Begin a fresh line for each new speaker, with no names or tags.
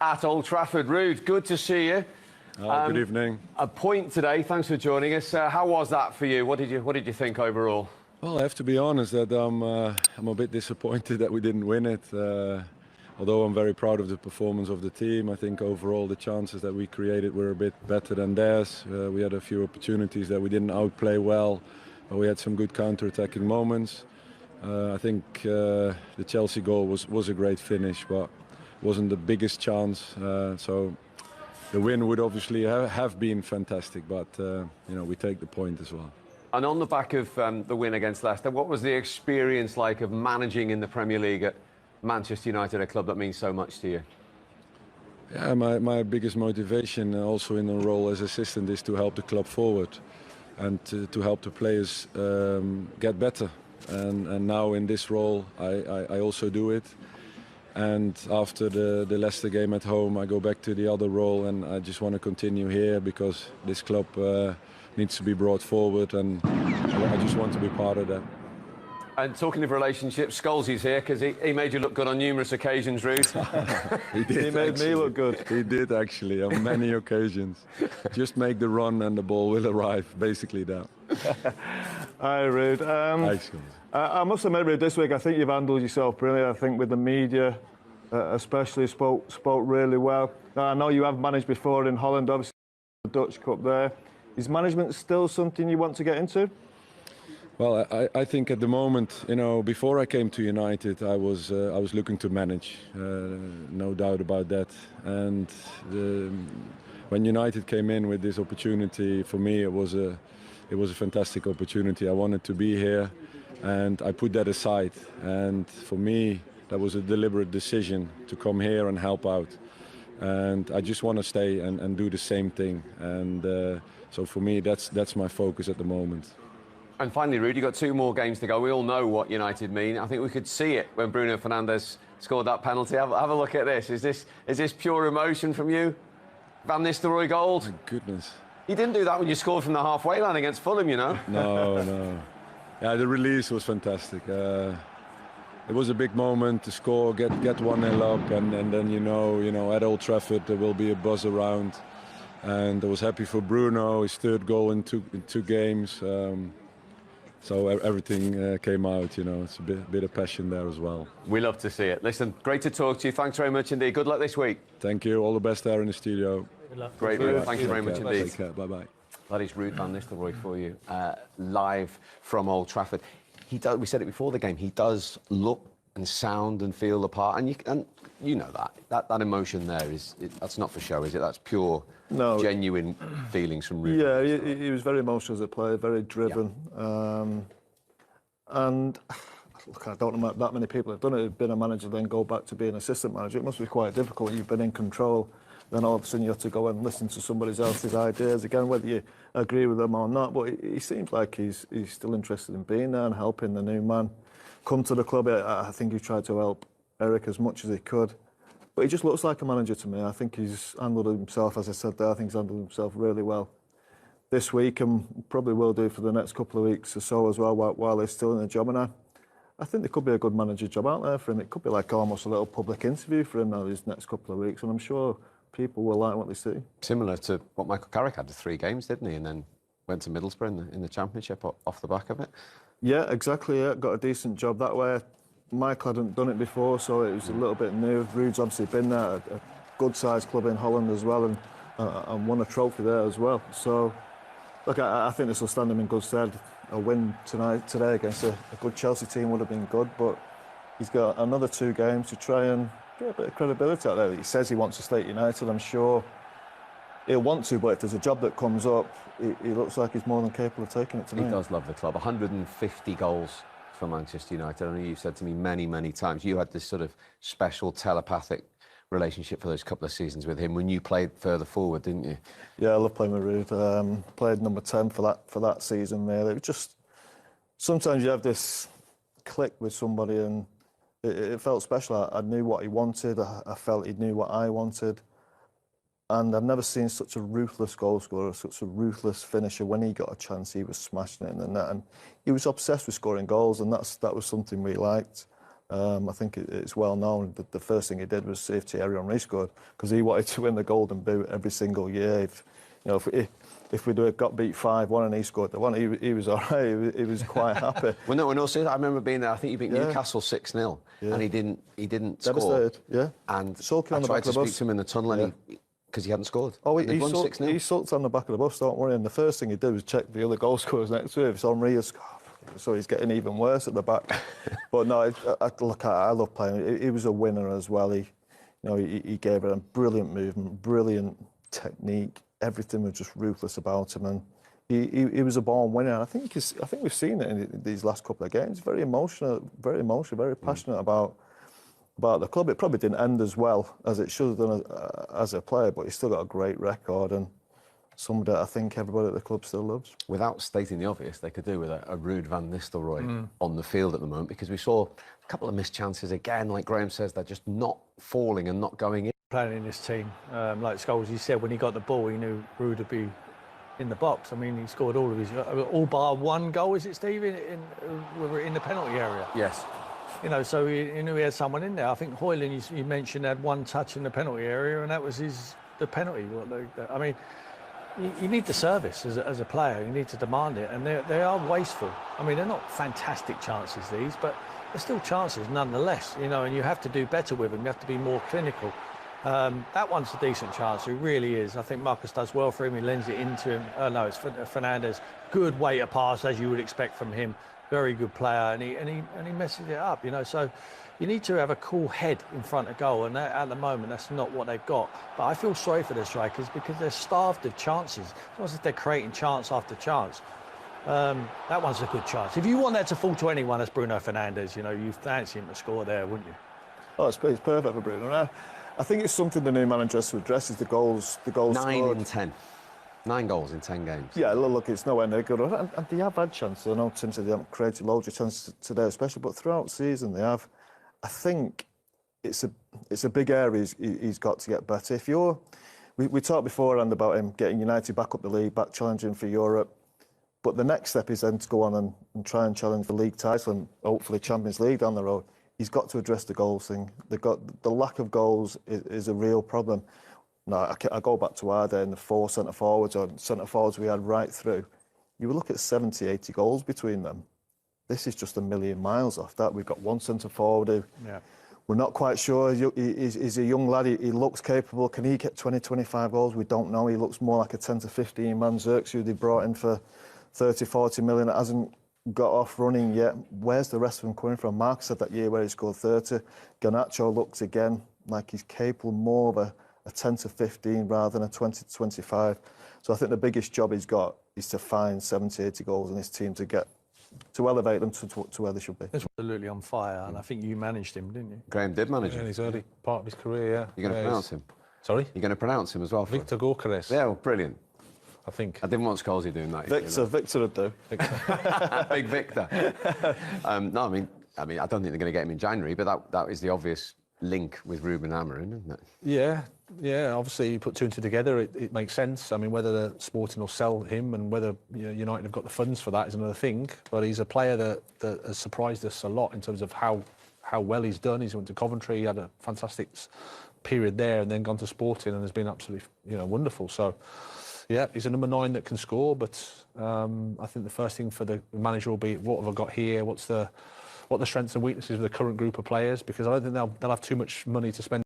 at Old Trafford. Ruud, good to see you.
Good evening.
A point today. Thanks for joining us. How was that for you? What did you think overall?
Well, I have to be honest that I'm a bit disappointed that we didn't win it. Although I'm very proud of the performance of the team, I think overall the chances that we created were a bit better than theirs. We had a few opportunities that we didn't outplay well, but we had some good counter-attacking moments. I think the Chelsea goal was a great finish, but wasn't the biggest chance. So the win would obviously have been fantastic, but we take the point as well.
And on the back of the win against Leicester, what was the experience like of managing in the Premier League at Manchester United, a club that means so much to you?
Yeah, my biggest motivation also in the role as assistant is to help the club forward and to help the players get better. And now in this role, I also do it. And after the Leicester game at home, I go back to the other role, and I just want to continue here because this club needs to be brought forward, and I just want to be part of that.
And talking of relationships, Scholes's here because he made you look good on numerous occasions, Ruud.
He made me look good. He did actually on many occasions. Just make the run and the ball will arrive, basically that.
Hi, Ruud.
Thanks, Scholes.
I must admit, Ruud, this week I think you've handled yourself brilliantly. I think with the media, especially, spoke really well. Now, I know you have managed before in Holland, obviously the Dutch Cup there. Is management still something you want to get into?
Well, I think at the moment, before I came to United, I was looking to manage, no doubt about that. And when United came in with this opportunity, for me it was a fantastic opportunity. I wanted to be here, and I put that aside. And for me, that was a deliberate decision to come here and help out. And I just want to stay and do the same thing. And so for me, that's my focus at the moment.
And finally, Ruud, you've got 2 more games to go. We all know what United mean. I think we could see it when Bruno Fernandes scored that penalty. Have a look at this. Is this pure emotion from you? Van Nistelrooy goal?
My goodness.
You didn't do that when you scored from the halfway line against Fulham, you know?
No. Yeah, the release was fantastic. It was a big moment to score, get 1-0 up, and then, at Old Trafford there will be a buzz around. And I was happy for Bruno, his 3rd goal in two games. So everything came out, It's a bit of passion there as well.
We love to see it. Listen, great to talk to you. Thanks very much indeed. Good luck this week.
Thank you. All the best there in the studio.
Good luck. Great, Ruud. Thank you very much indeed.
Take care. Bye-bye.
That is Ruud van Nistelrooy for you, live from Old Trafford. He does. We said it before the game. He does look and sound and feel the part, and you know that emotion there that's not for show, is it? That's pure, genuine feelings from Ruud.
Yeah, he was very emotional as a player, very driven, and look, I don't know that many people have done it. Who've been a manager, then go back to being assistant manager. It must be quite difficult. You've been in control, then all of a sudden you have to go and listen to somebody else's ideas again, whether you agree with them or not. But he seems like he's still interested in being there and helping the new man come to the club. I think he tried to help Eric as much as he could. But he just looks like a manager to me. I think he's handled himself, as I said there, I think he's handled himself really well this week, and probably will do for the next couple of weeks or so as well while he's still in the job. And I think there could be a good manager job out there for him. It could be like almost a little public interview for him now these next couple of weeks, and I'm sure people will like what they see.
Similar to what Michael Carrick had, the 3 games, didn't he? And then went to Middlesbrough in the Championship off the back of it. Yeah,
exactly. Yeah, got a decent job that way. Michael hadn't done it before, so it was a little bit new. Ruud's obviously been there, a good-sized club in Holland as well, and won a trophy there as well. So, look, I think this will stand him in good stead. A win today against a good Chelsea team would have been good, but he's got another 2 games to try and get a bit of credibility out there. He says he wants to stay at United. I'm sure he'll want to, but if there's a job that comes up, he looks like he's more than capable of taking it tonight.
He does love the club. 150 goals for Manchester United. I know you've said to me many, many times, you had this sort of special telepathic relationship for those couple of seasons with him when you played further forward, didn't you?
Yeah, I love playing with Ruud. Played number 10 for that season, really. It was just, sometimes you have this click with somebody and it felt special. I knew what he wanted. I felt he knew what I wanted. And I've never seen such a ruthless goal scorer, such a ruthless finisher. When he got a chance, he was smashing it in the net. And he was obsessed with scoring goals, and that was something we liked. I think it's well known that the first thing he did was see if Thierry Henry scored, because he wanted to win the Golden Boot every single year. If we'd have got beat 5-1 and he scored the one, he was all right. He was quite happy.
Well, no, I remember being there. I think he beat Newcastle 6-0, and he didn't score.
Devastated, yeah.
And
Sulking
I
on the
tried
back
to
of the
speak
bus.
to him in the tunnel, and because he hadn't scored.
Oh,
And they'd won 6-0.
he sulked on the back of the bus, don't worry. And the first thing he did was check the other goal scorers next to him. If it's Henry, so he's getting even worse at the back. But no, I love playing. He was a winner as well. He gave it a brilliant movement, brilliant technique. Everything was just ruthless about him, and he was a born winner. I think we've seen it in these last couple of games. Very emotional, very passionate about the club. It probably didn't end as well as it should have done as a player, but he's still got a great record, and somebody that I think everybody at the club still loves.
Without stating the obvious, they could do with a Ruud van Nistelrooy on the field at the moment, because we saw a couple of missed chances again. Like Graham says, they're just not falling and not going in.
Playing in this team, like Scholes, he said when he got the ball, he knew Ruud would be in the box. I mean, he scored all of his, all bar one goal, is it, Steve, in the penalty area?
Yes.
You know, so he knew he had someone in there. I think Hoyland, you mentioned, had one touch in the penalty area, and that was the penalty. I mean, you need the service as a player. You need to demand it, and they are wasteful. I mean, they're not fantastic chances, these, but they're still chances nonetheless, you know, and you have to do better with them. You have to be more clinical. That one's a decent chance, it really is. I think Marcus does well for him, he lends it into him. No, it's Fernandez. Good way to pass, as you would expect from him. Very good player, and he messes it up, you know. So you need to have a cool head in front of goal, and at the moment that's not what they've got. But I feel sorry for the strikers because they're starved of chances. It's not as if they're creating chance after chance. That one's a good chance. If you want that to fall to anyone, that's Bruno Fernandes. You know, you fancy him to score there, wouldn't you?
Oh, it's perfect for Bruno. I think it's something the new manager has to address, is the goals.
9
scored.
in 10. 9 goals in 10 games.
Yeah, look, it's nowhere near good. And they have had chances. I know Tim said they haven't created loads of chances today, especially, but throughout the season they have. I think it's a big area he's got to get better. We talked beforehand about him getting United back up the league, back challenging for Europe. But the next step is then to go on and try and challenge the league title and hopefully Champions League down the road. He's got to address the goals thing. The lack of goals is a real problem. No, I go back to our day in the 4 centre-forwards or centre-forwards we had right through. You would look at 70, 80 goals between them. This is just a million miles off that. We've got one centre-forward who we're not quite sure. He's a young lad. He looks capable. Can he get 20, 25 goals? We don't know. He looks more like a 10 to 15 man Xerxes who they brought in for 30, 40 million. That hasn't got off running yet. Where's the rest of them coming from? Mark said that year where he scored 30. Garnacho looks again like he's capable more of a 10 to 15 rather than a 20 to 25. So I think the biggest job he's got is to find 70, 80 goals in his team to elevate them to where they should be.
He's absolutely on fire, and I think you managed him, didn't you?
Graham did manage
In
him.
his early part of his career, yeah.
You're going to pronounce him?
Sorry?
You're going to pronounce him as well?
Victor Gyökeres.
Yeah, well, brilliant.
I think.
I didn't want Scholesy doing that.
Victor would do.
Big Victor. No, I mean, I don't think they're going to get him in January, but that is the obvious link with Ruben Amorim, isn't it?
Yeah. Obviously, you put two and two together, it makes sense. I mean, whether the Sporting will sell him and whether United have got the funds for that is another thing. But he's a player that has surprised us a lot in terms of how well he's done. He's went to Coventry, he had a fantastic period there, and then gone to Sporting and has been absolutely wonderful. So, yeah, he's a number 9 that can score. But I think the first thing for the manager will be, what have I got here? What the strengths and weaknesses of the current group of players? Because I don't think they'll have too much money to spend